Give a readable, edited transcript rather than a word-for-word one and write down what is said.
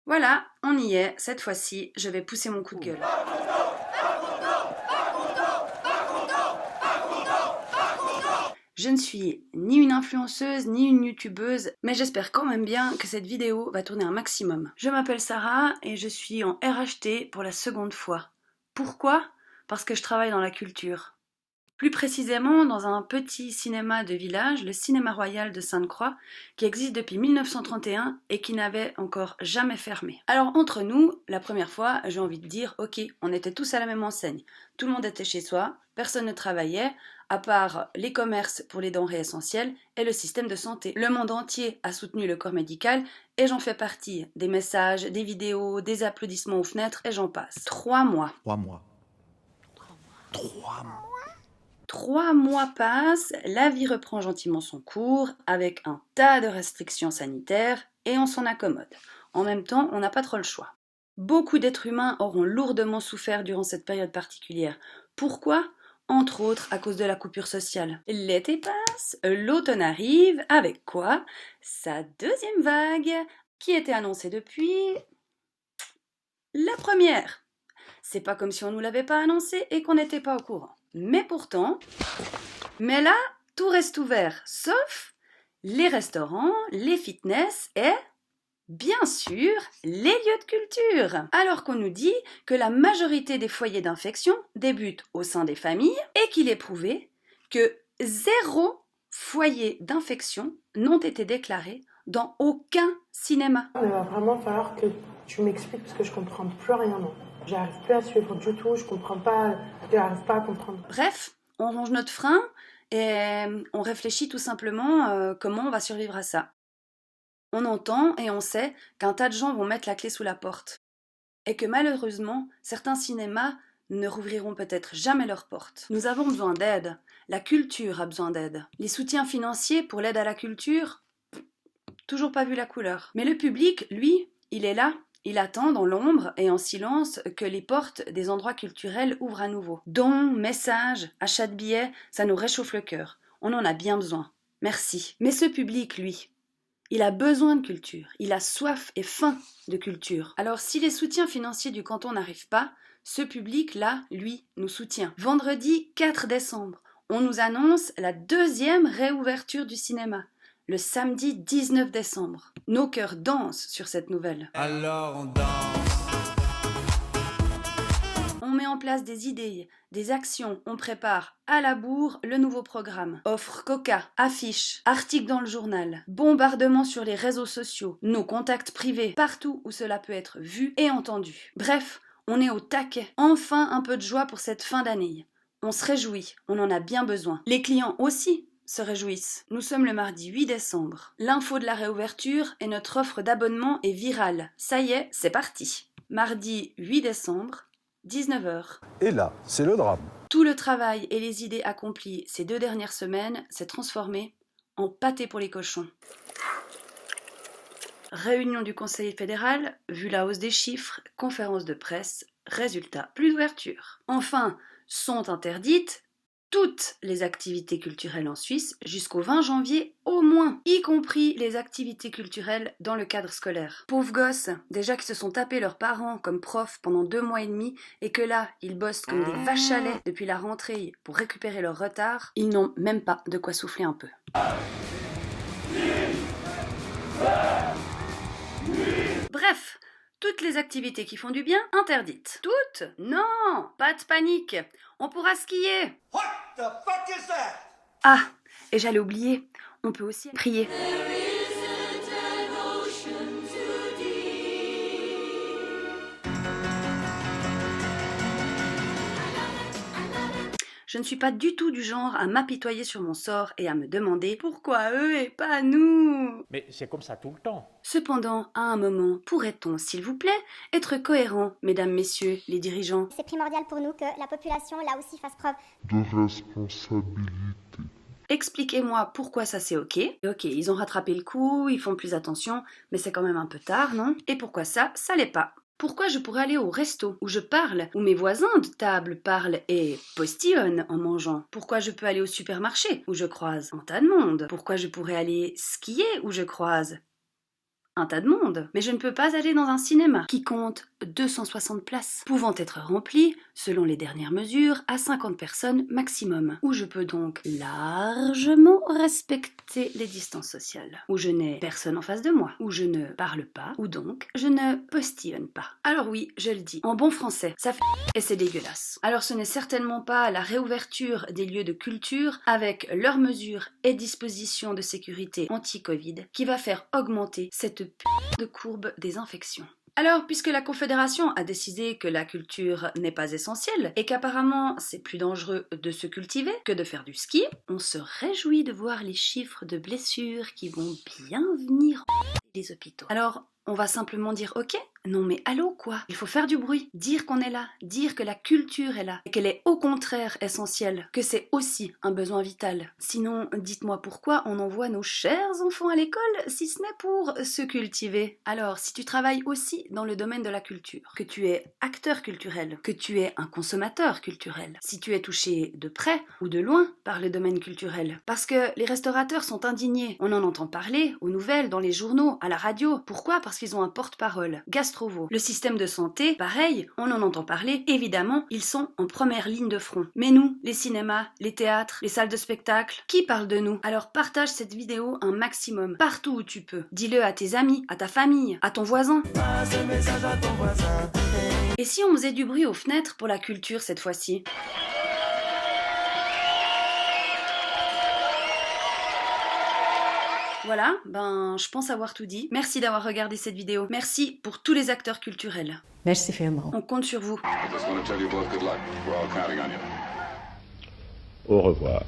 Voilà, on y est, cette fois-ci, je vais pousser mon coup de gueule. Je ne suis ni une influenceuse ni une youtubeuse, mais j'espère quand même bien que cette vidéo va tourner un maximum. Je m'appelle Sarah et je suis en RHT pour la seconde fois. Pourquoi? Parce que je travaille dans la culture. Plus précisément dans un petit cinéma de village, le Cinéma Royal de Sainte-Croix, qui existe depuis 1931 et qui n'avait encore jamais fermé. Alors entre nous, la première fois, j'ai envie de dire, ok, on était tous à la même enseigne. Tout le monde était chez soi, personne ne travaillait, à part les commerces pour les denrées essentielles et le système de santé. Le monde entier a soutenu le corps médical et j'en fais partie. Des messages, des vidéos, des applaudissements aux fenêtres et j'en passe. 3 mois. 3 mois. 3 mois. 3 mois passent, la vie reprend gentiment son cours, avec un tas de restrictions sanitaires, et on s'en accommode. En même temps, on n'a pas trop le choix. Beaucoup d'êtres humains auront lourdement souffert durant cette période particulière. Pourquoi? Entre autres à cause de la coupure sociale. L'été passe, l'automne arrive, avec quoi? Sa deuxième vague, qui était annoncée depuis la première. C'est pas comme si on nous l'avait pas annoncé et qu'on n'était pas au courant. Mais là, tout reste ouvert, sauf les restaurants, les fitness et, bien sûr, les lieux de culture. Alors qu'on nous dit que la majorité des foyers d'infection débutent au sein des familles et qu'il est prouvé que 0 foyer d'infection n'ont été déclarés dans aucun cinéma. Il va vraiment falloir que tu m'expliques parce que je comprends plus rien. Non. J'arrive plus à suivre du tout, je comprends pas, j'arrive pas à comprendre. Bref, on range notre frein et on réfléchit tout simplement comment on va survivre à ça. On entend et on sait qu'un tas de gens vont mettre la clé sous la porte. Et que malheureusement, certains cinémas ne rouvriront peut-être jamais leurs portes. Nous avons besoin d'aide. La culture a besoin d'aide. Les soutiens financiers pour l'aide à la culture, toujours pas vu la couleur. Mais le public, lui, il est là. Il attend dans l'ombre et en silence que les portes des endroits culturels ouvrent à nouveau. Dons, messages, achats de billets, ça nous réchauffe le cœur. On en a bien besoin. Merci. Mais ce public, lui, il a besoin de culture, il a soif et faim de culture. Alors si les soutiens financiers du canton n'arrivent pas, ce public-là, lui, nous soutient. Vendredi 4 décembre, on nous annonce la 2e réouverture du cinéma. Le samedi 19 décembre. Nos cœurs dansent sur cette nouvelle. Alors on danse. On met en place des idées, des actions, on prépare à la bourre le nouveau programme. Offre coca, affiches, articles dans le journal, bombardement sur les réseaux sociaux, nos contacts privés, partout où cela peut être vu et entendu. Bref, on est au taquet. Enfin un peu de joie pour cette fin d'année. On se réjouit, on en a bien besoin. Les clients aussi se réjouissent. Nous sommes le mardi 8 décembre. L'info de la réouverture et notre offre d'abonnement est virale. Ça y est, c'est parti. Mardi 8 décembre, 19h. Et là, c'est le drame. Tout le travail et les idées accomplies ces 2 dernières semaines s'est transformé en pâté pour les cochons. Réunion du Conseil fédéral, vu la hausse des chiffres, conférence de presse, résultat, plus d'ouverture. Enfin, sont interdites toutes les activités culturelles en Suisse jusqu'au 20 janvier au moins, y compris les activités culturelles dans le cadre scolaire. Pauvres gosses, déjà qui se sont tapés leurs parents comme profs pendant 2 mois et demi et que là, ils bossent comme des vaches à lait depuis la rentrée pour récupérer leur retard, ils n'ont même pas de quoi souffler un peu. Bref, toutes les activités qui font du bien, interdites. Toutes? Non, pas de panique. On pourra skier. What the fuck is that? Ah, et j'allais oublier, on peut aussi prier. Je ne suis pas du tout du genre à m'apitoyer sur mon sort et à me demander pourquoi eux et pas nous. Mais c'est comme ça tout le temps. Cependant, à un moment, pourrait-on, s'il vous plaît, être cohérent, mesdames, messieurs, les dirigeants? C'est primordial pour nous que la population, là aussi, fasse preuve de responsabilité. Expliquez-moi pourquoi ça c'est ok. Ok, ils ont rattrapé le coup, ils font plus attention, mais c'est quand même un peu tard, non? Et pourquoi ça l'est pas? Pourquoi je pourrais aller au resto où je parle, où mes voisins de table parlent et postillonnent en mangeant? Pourquoi je peux aller au supermarché où je croise un tas de monde? Pourquoi je pourrais aller skier où je croise un tas de monde. Mais je ne peux pas aller dans un cinéma qui compte 260 places, pouvant être rempli, selon les dernières mesures, à 50 personnes maximum, où je peux donc largement respecter les distances sociales, où je n'ai personne en face de moi, où je ne parle pas, où donc je ne postillonne pas. Alors oui, je le dis, en bon français, ça fait et c'est dégueulasse. Alors ce n'est certainement pas la réouverture des lieux de culture avec leurs mesures et dispositions de sécurité anti-Covid qui va faire augmenter cette de courbe des infections. Alors, puisque la Confédération a décidé que la culture n'est pas essentielle et qu'apparemment c'est plus dangereux de se cultiver que de faire du ski, on se réjouit de voir les chiffres de blessures qui vont bien venir des hôpitaux. Alors, on va simplement dire ok, non mais allô quoi, il faut faire du bruit, dire qu'on est là, dire que la culture est là, et qu'elle est au contraire essentielle, que c'est aussi un besoin vital. Sinon, dites-moi pourquoi on envoie nos chers enfants à l'école si ce n'est pour se cultiver. Alors, si tu travailles aussi dans le domaine de la culture, que tu es acteur culturel, que tu es un consommateur culturel, si tu es touché de près ou de loin par le domaine culturel, parce que les restaurateurs sont indignés, on en entend parler aux nouvelles, dans les journaux, à la radio. Pourquoi ? Parce qu'ils ont un porte-parole, Gastrovo. Le système de santé, pareil, on en entend parler, évidemment, ils sont en première ligne de front. Mais nous, les cinémas, les théâtres, les salles de spectacle, qui parle de nous? Alors partage cette vidéo un maximum, partout où tu peux. Dis-le à tes amis, à ta famille, à ton voisin. Et si on faisait du bruit aux fenêtres pour la culture cette fois-ci? Voilà, je pense avoir tout dit. Merci d'avoir regardé cette vidéo. Merci pour tous les acteurs culturels. Merci vielmals. On compte sur vous. Au revoir.